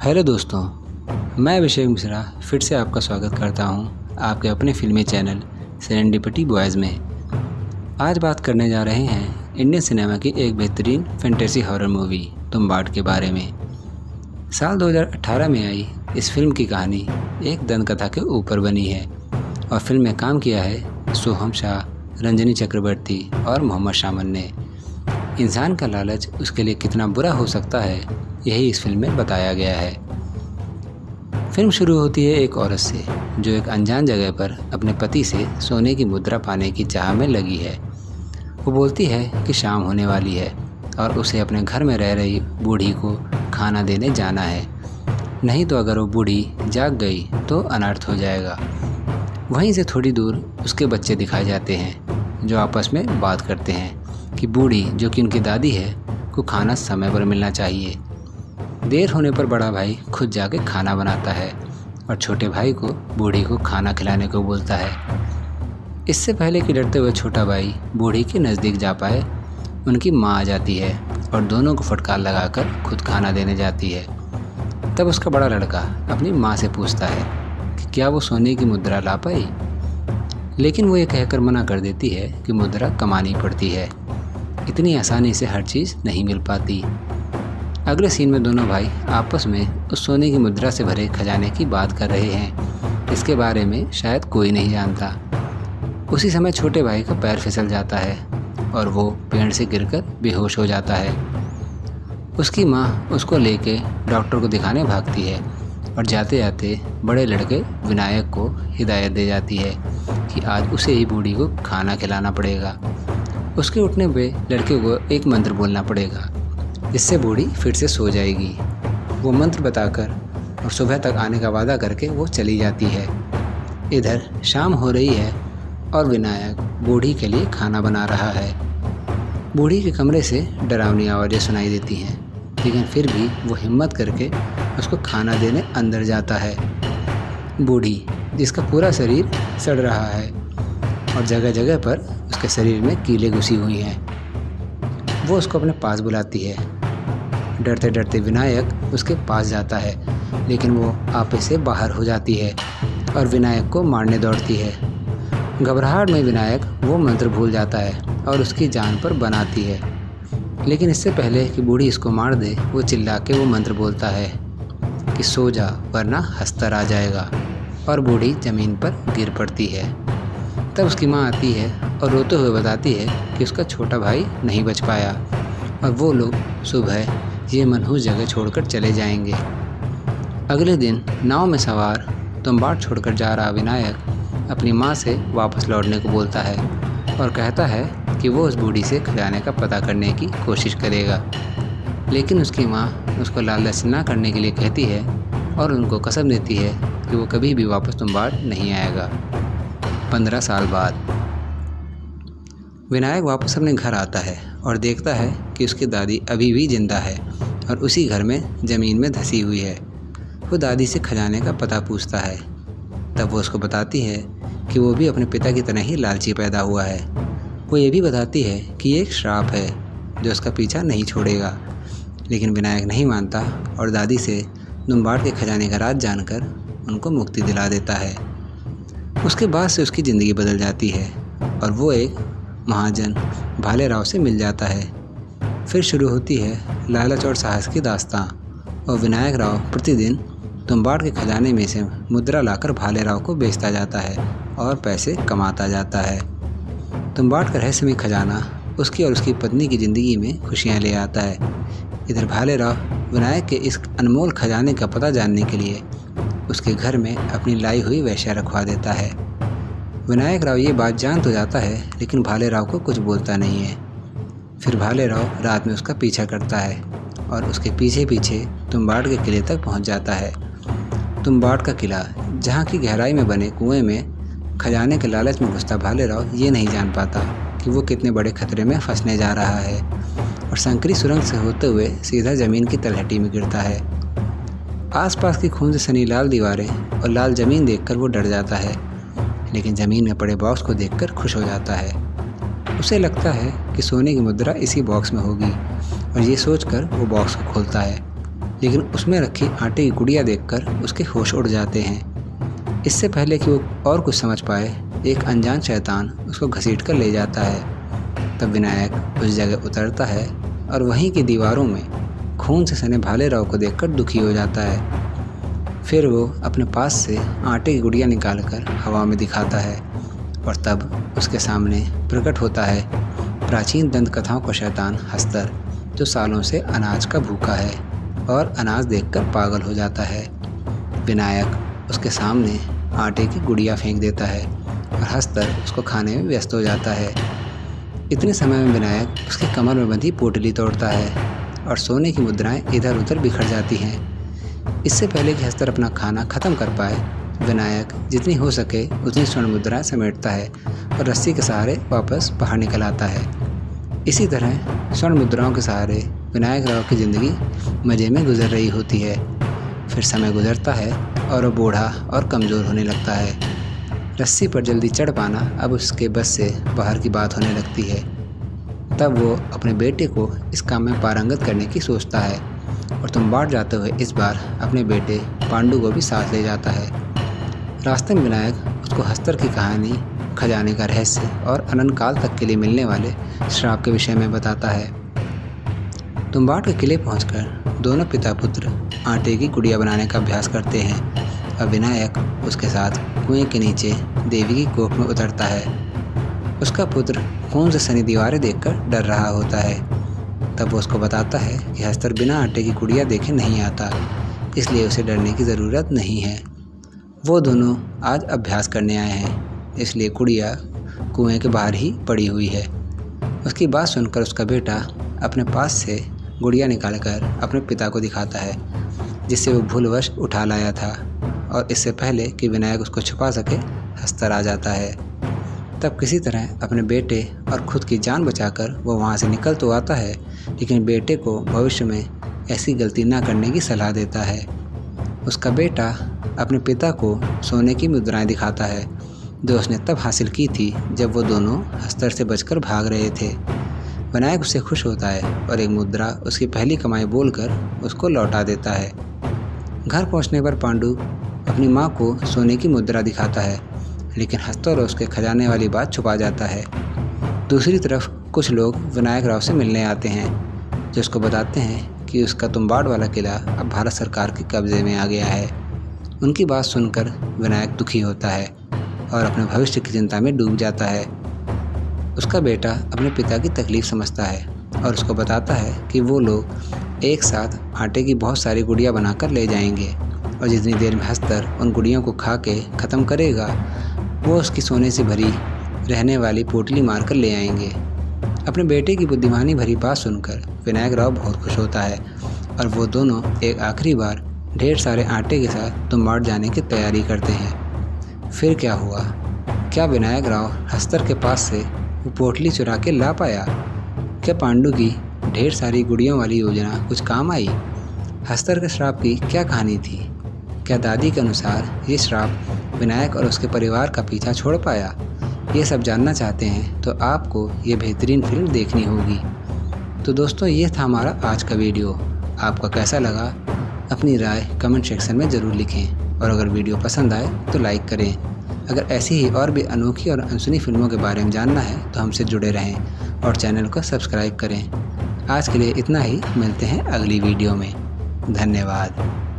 Hello दोस्तों, मैं अभिषेक मिश्रा फिर से आपका स्वागत करता हूं आपके अपने फिल्मी चैनल सेरेंडिपिटी बॉयज़ में। आज बात करने जा रहे हैं इंडियन सिनेमा की एक बेहतरीन फैंटेसी हॉरर मूवी तुम्बाड़ के बारे में। साल 2018 में आई इस फिल्म की कहानी एक दंतकथा के ऊपर बनी है और फिल्म में काम किया है सोहम शाह, रंजनी चक्रवर्ती और मोहम्मद शामन ने। इंसान का लालच उसके लिए कितना बुरा हो सकता है, यही इस फिल्म में बताया गया है। फिल्म शुरू होती है एक औरत से जो एक अनजान जगह पर अपने पति से सोने की मुद्रा पाने की चाह में लगी है। वो बोलती है कि शाम होने वाली है और उसे अपने घर में रह रही बूढ़ी को खाना देने जाना है, नहीं तो अगर वो बूढ़ी जाग गई तो अनर्थ हो जाएगा। वहीं से थोड़ी दूर उसके बच्चे दिखाए जाते हैं जो आपस में बात करते हैं कि बूढ़ी, जो कि उनकी दादी है, को खाना समय पर मिलना चाहिए। देर होने पर बड़ा भाई खुद जाके खाना बनाता है और छोटे भाई को बूढ़ी को खाना खिलाने को बोलता है। इससे पहले कि डरते हुए छोटा भाई बूढ़ी के नज़दीक जा पाए, उनकी माँ आ जाती है और दोनों को फटकार लगाकर खुद खाना देने जाती है। तब उसका बड़ा लड़का अपनी माँ से पूछता है कि क्या वो सोने की मुद्रा ला पाई, लेकिन वो ये कहकर मना कर देती है कि मुद्रा कमानी पड़ती है, इतनी आसानी से हर चीज़ नहीं मिल पाती। अगले सीन में दोनों भाई आपस में उस सोने की मुद्रा से भरे खजाने की बात कर रहे हैं। इसके बारे में शायद कोई नहीं जानता। उसी समय छोटे भाई का पैर फिसल जाता है और वो पेड़ से गिरकर बेहोश हो जाता है। उसकी माँ उसको लेके डॉक्टर को दिखाने भागती है और जाते जाते बड़े लड़के विनायक को हिदायत दे जाती है कि आज उसे ही बूढ़ी को खाना खिलाना पड़ेगा। उसके उठने पे लड़के को एक मंत्र बोलना पड़ेगा जिससे बूढ़ी फिर से सो जाएगी। वो मंत्र बताकर और सुबह तक आने का वादा करके वो चली जाती है। इधर शाम हो रही है और विनायक बूढ़ी के लिए खाना बना रहा है। बूढ़ी के कमरे से डरावनी आवाज़ें सुनाई देती हैं, लेकिन फिर भी वो हिम्मत करके उसको खाना देने अंदर जाता है। बूढ़ी, जिसका पूरा शरीर सड़ रहा है और जगह जगह पर उसके शरीर में कीलें घुसी हुई हैं, वो उसको अपने पास बुलाती है। डरते डरते विनायक उसके पास जाता है, लेकिन वो आपे से बाहर हो जाती है और विनायक को मारने दौड़ती है। घबराहट में विनायक वो मंत्र भूल जाता है और उसकी जान पर बनाती है, लेकिन इससे पहले कि बूढ़ी इसको मार दे, वो चिल्ला के वो मंत्र बोलता है कि सो जा वरना हस्तर आ जाएगा, और बूढ़ी ज़मीन पर गिर पड़ती है। तब उसकी माँ आती है और रोते हुए बताती है कि उसका छोटा भाई नहीं बच पाया और वो लोग सुबह ये मनहूस जगह छोड़कर चले जाएंगे। अगले दिन नाव में सवार तुम्बाड़ छोड़कर जा रहा विनायक अपनी माँ से वापस लौटने को बोलता है और कहता है कि वो उस बूढ़ी से खजाने का पता करने की कोशिश करेगा, लेकिन उसकी माँ उसको लालच ना करने के लिए कहती है और उनको कसम देती है कि वो कभी भी वापस तुम्बाड़ नहीं आएगा। 15 साल बाद विनायक वापस अपने घर आता है और देखता है कि उसकी दादी अभी भी जिंदा है और उसी घर में ज़मीन में धंसी हुई है। वो दादी से खजाने का पता पूछता है। तब वो उसको बताती है कि वो भी अपने पिता की तरह ही लालची पैदा हुआ है। वो ये भी बताती है कि ये एक श्राप है जो उसका पीछा नहीं छोड़ेगा, लेकिन विनायक नहीं मानता और दादी से तुम्बाड़ के खजाने का राज जानकर उनको मुक्ति दिला देता है। उसके बाद से उसकी ज़िंदगी बदल जाती है और वो एक महाजन भाले राव से मिल जाता है। फिर शुरू होती है लालच और साहस की दास्तां और विनायक राव प्रतिदिन तुम्बाड़ के खजाने में से मुद्रा लाकर भाले राव को बेचता जाता है और पैसे कमाता जाता है। तुम्बाड़ का रहस्यमय खजाना उसकी और उसकी पत्नी की ज़िंदगी में खुशियाँ ले आता है। इधर भाले राव विनायक के इस अनमोल खजाने का पता जानने के लिए उसके घर में अपनी लाई हुई वेश्या रखवा देता है। विनायक राव ये बात जान तो जाता है, लेकिन भाले राव को कुछ बोलता नहीं है। फिर भाले राव रात में उसका पीछा करता है और उसके पीछे पीछे तुम्बाड़ के किले तक पहुंच जाता है। तुम्बाड़ का किला, जहां की गहराई में बने कुएं में खजाने के लालच में घुसता भाले राव ये नहीं जान पाता कि वो कितने बड़े खतरे में फंसने जा रहा है और संकरी सुरंग से होते हुए सीधा ज़मीन की तलहटी में गिरता है। आसपास की खून से सनी लाल दीवारें और लाल ज़मीन देखकर वो डर जाता है, लेकिन ज़मीन में पड़े बॉक्स को देखकर खुश हो जाता है। उसे लगता है कि सोने की मुद्रा इसी बॉक्स में होगी और ये सोचकर वो बॉक्स को खोलता है, लेकिन उसमें रखी आटे की गुड़िया देखकर उसके होश उड़ जाते हैं। इससे पहले कि वो और कुछ समझ पाए, एक अनजान शैतान उसको घसीट कर ले जाता है। तब विनायक उस जगह उतरता है और वहीं की दीवारों में खून से सने भाले राव को देखकर दुखी हो जाता है। फिर वो अपने पास से आटे की गुड़िया निकालकर हवा में दिखाता है और तब उसके सामने प्रकट होता है प्राचीन दंत कथाओं का शैतान हस्तर, जो सालों से अनाज का भूखा है और अनाज देखकर पागल हो जाता है। विनायक उसके सामने आटे की गुड़िया फेंक देता है और हस्तर उसको खाने में व्यस्त हो जाता है। इतने समय में विनायक उसकी कमर में बंधी पोटली तोड़ता है और सोने की मुद्राएं इधर उधर बिखर जाती हैं। इससे पहले कि हस्तर अपना खाना ख़त्म कर पाए, विनायक जितनी हो सके उतनी स्वर्ण मुद्राएं समेटता है और रस्सी के सहारे वापस बाहर निकल आता है। इसी तरह स्वर्ण मुद्राओं के सहारे विनायक राव की ज़िंदगी मज़े में गुजर रही होती है। फिर समय गुजरता है और वो बूढ़ा और कमज़ोर होने लगता है। रस्सी पर जल्दी चढ़ पाना अब उसके बस से बाहर की बात होने लगती है। तब वो अपने बेटे को इस काम में पारंगत करने की सोचता है और तुम्बाड़ जाते हुए इस बार अपने बेटे पांडु को भी साथ ले जाता है। रास्ते में विनायक उसको हस्तर की कहानी, खजाने का रहस्य और अनंत काल तक के लिए मिलने वाले श्राप के विषय में बताता है। तुम्बाड़ के किले पहुंचकर दोनों पिता पुत्र आटे की गुड़िया बनाने का अभ्यास करते हैं। अब विनायक उसके साथ कुएं के नीचे देवी की कोख में उतरता है। उसका पुत्र खून से सनी दीवारें देखकर डर रहा होता है। तब वो उसको बताता है कि हस्तर बिना आटे की गुड़िया देखे नहीं आता, इसलिए उसे डरने की ज़रूरत नहीं है। वो दोनों आज अभ्यास करने आए हैं, इसलिए गुड़िया कुएं के बाहर ही पड़ी हुई है। उसकी बात सुनकर उसका बेटा अपने पास से गुड़िया निकालकर अपने पिता को दिखाता है, जिससे वो भूलवश उठा लाया था। और इससे पहले कि विनायक उसको छुपा सके, हस्तर आ जाता है। तब किसी तरह अपने बेटे और खुद की जान बचाकर वो वहाँ से निकल तो आता है, लेकिन बेटे को भविष्य में ऐसी गलती ना करने की सलाह देता है। उसका बेटा अपने पिता को सोने की मुद्राएं दिखाता है, जो उसने तब हासिल की थी जब वो दोनों हस्तर से बचकर भाग रहे थे। विनायक उससे खुश होता है और एक मुद्रा उसकी पहली कमाई बोलकर उसको लौटा देता है। घर पहुंचने पर पांडु अपनी माँ को सोने की मुद्रा दिखाता है, लेकिन हस्तर उसके खजाने वाली बात छुपा जाता है। दूसरी तरफ कुछ लोग विनायक राव से मिलने आते हैं, जो उसको बताते हैं कि उसका तुम्बाड़ वाला किला अब भारत सरकार के कब्ज़े में आ गया है। उनकी बात सुनकर विनायक दुखी होता है और अपने भविष्य की चिंता में डूब जाता है। उसका बेटा अपने पिता की तकलीफ़ समझता है और उसको बताता है कि वो लोग एक साथ आटे की बहुत सारी गुड़िया बनाकर ले जाएंगे और जितनी देर में हस्तर उन गुड़ियों को खा के ख़त्म करेगा, वो उसकी सोने से भरी रहने वाली पोटली मारकर ले आएंगे। अपने बेटे की बुद्धिमानी भरी बात सुनकर विनायक राव बहुत खुश होता है और वो दोनों एक आखिरी बार ढेर सारे आटे के साथ तुम्बाड़ जाने की तैयारी करते हैं। फिर क्या हुआ? क्या विनायक राव हस्तर के पास से वो पोटली चुरा के ला पाया? क्या पांडु की ढेर सारी गुड़ियों वाली योजना कुछ काम आई? हस्तर के श्राप की क्या कहानी थी? क्या दादी के अनुसार ये श्राप विनायक और उसके परिवार का पीछा छोड़ पाया? ये सब जानना चाहते हैं तो आपको ये बेहतरीन फिल्म देखनी होगी। तो दोस्तों, ये था हमारा आज का वीडियो। आपका कैसा लगा? अपनी राय कमेंट सेक्शन में ज़रूर लिखें और अगर वीडियो पसंद आए तो लाइक करें। अगर ऐसी ही और भी अनोखी और अनसुनी फिल्मों के बारे में जानना है तो हमसे जुड़े रहें और चैनल को सब्सक्राइब करें। आज के लिए इतना ही, मिलते हैं अगली वीडियो में। धन्यवाद।